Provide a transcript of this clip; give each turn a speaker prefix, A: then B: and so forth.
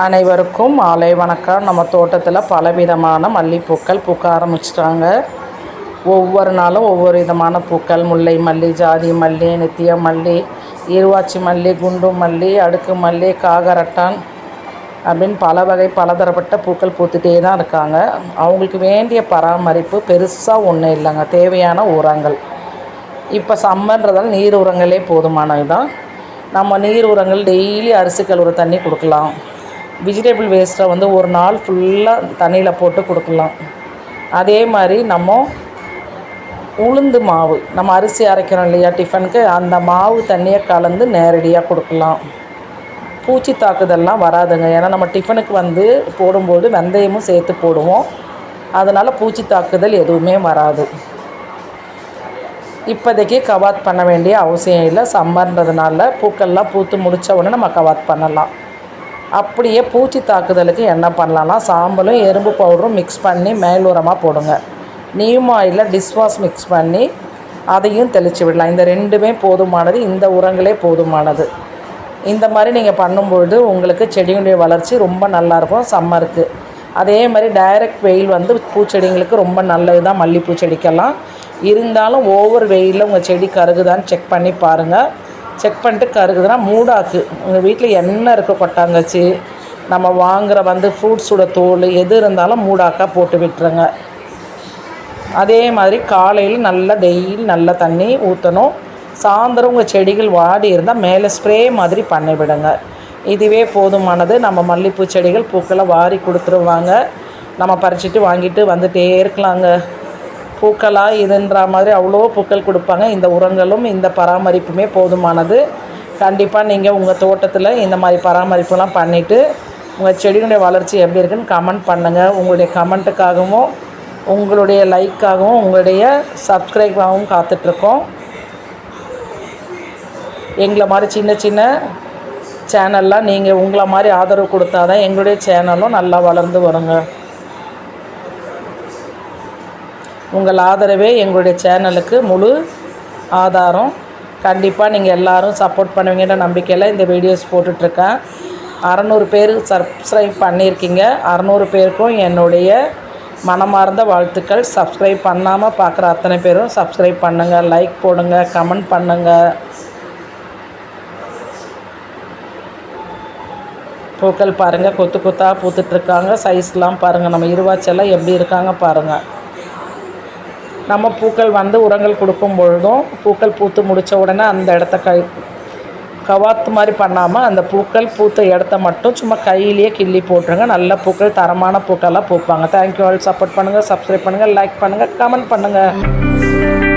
A: அனைவருக்கும் மாலை வணக்கம். நம்ம தோட்டத்தில் பலவிதமான மல்லிப்பூக்கள் பூக்க ஆரம்பிச்சிட்டாங்க. ஒவ்வொரு நாளும் ஒவ்வொரு விதமான பூக்கள், முல்லை மல்லி, ஜாதி மல்லி, நித்திய மல்லி, இருவாச்சி மல்லி, குண்டு மல்லி, அடுக்கு மல்லி, காகரட்டான் அப்படின்னு பல வகை பலதரப்பட்ட பூக்கள் பூத்துகிட்டே தான் இருக்காங்க. அவங்களுக்கு வேண்டிய பராமரிப்பு பெருசாக ஒன்றும் இல்லைங்க. தேவையான உரங்கள் இப்போ சம்மன்றதால் நீர் உரங்களே போதுமானது தான். நம்ம நீர் உரங்கள் டெய்லி அரிசி கழுவுற தண்ணி கொடுக்கலாம். வெஜிடபிள் வேஸ்ட்டை ஒரு நாள் ஃபுல்லாக தண்ணியில் போட்டு கொடுக்கலாம். அதே மாதிரி நம்ம உளுந்து மாவு, நம்ம அரிசி அரைக்கிறோம் இல்லையா டிஃபனுக்கு, அந்த மாவு தண்ணியை கலந்து நேரடியாக கொடுக்கலாம். பூச்சி தாக்குதல்லாம் வராதுங்க. ஏன்னா நம்ம டிஃபனுக்கு போடும்போது வெந்தயமும் சேர்த்து போடுவோம். அதனால் பூச்சி தாக்குதல் எதுவுமே வராது. இப்போதைக்கு கவாத் பண்ண வேண்டிய அவசியம் இல்லை. சம்மர்ன்றதுனால பூக்கள்லாம் பூத்து முடித்த உடனே நம்ம கவாத் பண்ணலாம். அப்படியே பூச்சி தாக்குதலுக்கு என்ன பண்ணலாம்னா, சாம்பலும் எறும்பு பவுடரும் மிக்ஸ் பண்ணி மேல் உரமாக போடுங்க. நீம் ஆயிலில் டிஷ்வாஷ் மிக்ஸ் பண்ணி அதையும் தெளித்து விடலாம். இந்த ரெண்டுமே போதுமானது. இந்த உரங்களே போதுமானது. இந்த மாதிரி நீங்கள் பண்ணும்பொழுது உங்களுக்கு செடியுடைய வளர்ச்சி ரொம்ப நல்லாயிருக்கும் சம்மருக்கு. அதே மாதிரி டைரக்ட் வெயில் பூச்செடிங்களுக்கு ரொம்ப நல்லது தான். மல்லிப்பூ செடிக்கெல்லாம் இருந்தாலும் ஓவர் வெயிலில் உங்கள் செடி கருகுதான்னு செக் பண்ணி பாருங்கள். செக் பண்ணிட்டு கருகுதுன்னா மூடாக்கு, உங்கள் வீட்டில் என்ன இருக்க கொட்டாங்கச்சி, நம்ம வாங்குகிற ஃப்ரூட்ஸோட தோல் எது இருந்தாலும் மூடாக்காக போட்டு விட்டுருங்க. அதே மாதிரி காலையில் நல்லா டெய்லி நல்லா தண்ணி ஊற்றணும். சாயந்தரம் உங்கள் செடிகள் வாடி இருந்தால் மேலே ஸ்ப்ரே மாதிரி பண்ணி விடுங்க. இதுவே போதுமானது. நம்ம மல்லிகைப்பூ செடிகள் பூக்களை வாரி கொடுத்துருவாங்க. நம்ம பறிச்சுட்டு வாங்கிட்டு வந்துகிட்டே இருக்கலாங்க. பூக்களாக இதுன்ற மாதிரி அவ்வளோ பூக்கள் கொடுப்பாங்க. இந்த உரங்களும் இந்த பராமரிப்புமே போதுமானது. கண்டிப்பாக நீங்கள் உங்கள் தோட்டத்தில் இந்த மாதிரி பராமரிப்புலாம் பண்ணிவிட்டு உங்கள் செடிகளுடைய வளர்ச்சி எப்படி இருக்குன்னு கமெண்ட் பண்ணுங்கள். உங்களுடைய கமெண்ட்டுக்காகவும் உங்களுடைய லைக்காகவும் உங்களுடைய சப்ஸ்கிரைபாகவும் காத்துட்ருக்கோம். எங்களை மாதிரி சின்ன சின்ன சேனல்லாம் நீங்கள் உங்களை மாதிரி ஆதரவு கொடுத்தா தான் எங்களுடைய சேனலும் நல்லா வளர்ந்து வருங்க. உங்கள் ஆதரவே எங்களுடைய சேனலுக்கு முழு ஆதாரம். கண்டிப்பாக நீங்கள் எல்லோரும் சப்போர்ட் பண்ணுவீங்கன்ற நம்பிக்கையில் இந்த வீடியோஸ் போட்டுட்ருக்கேன். 600 பேர் சப்ஸ்கிரைப் பண்ணியிருக்கீங்க. 600 பேருக்கும் என்னுடைய மனமார்ந்த வாழ்த்துக்கள். சப்ஸ்கிரைப் பண்ணாமல் பார்க்குற அத்தனை பேரும் சப்ஸ்கிரைப் பண்ணுங்கள், லைக் போடுங்க, கமெண்ட் பண்ணுங்கள். பூக்கள் பாருங்கள், கொத்து கொத்தாக பூத்துட்ருக்காங்க. சைஸ்லாம் பாருங்கள். நம்ம இருவாச்செல்லாம் எப்படி இருக்காங்க பாருங்கள். நம்ம பூக்கள் உரங்கள் கொடுக்கும் பொழுதும் பூக்கள் பூத்து முடித்த உடனே அந்த இடத்த கவாத்து மாதிரி பண்ணாமல் அந்த பூக்கள் பூத்த இடத்த மட்டும் சும்மா கையிலேயே கிள்ளி போட்டுருங்க. நல்ல பூக்கள், தரமான பூக்கள்லாம் பூப்பாங்க. Thank you all. சப்போர்ட் பண்ணுங்கள், சப்ஸ்கிரைப் பண்ணுங்கள், லைக் பண்ணுங்கள், கமெண்ட் பண்ணுங்கள்.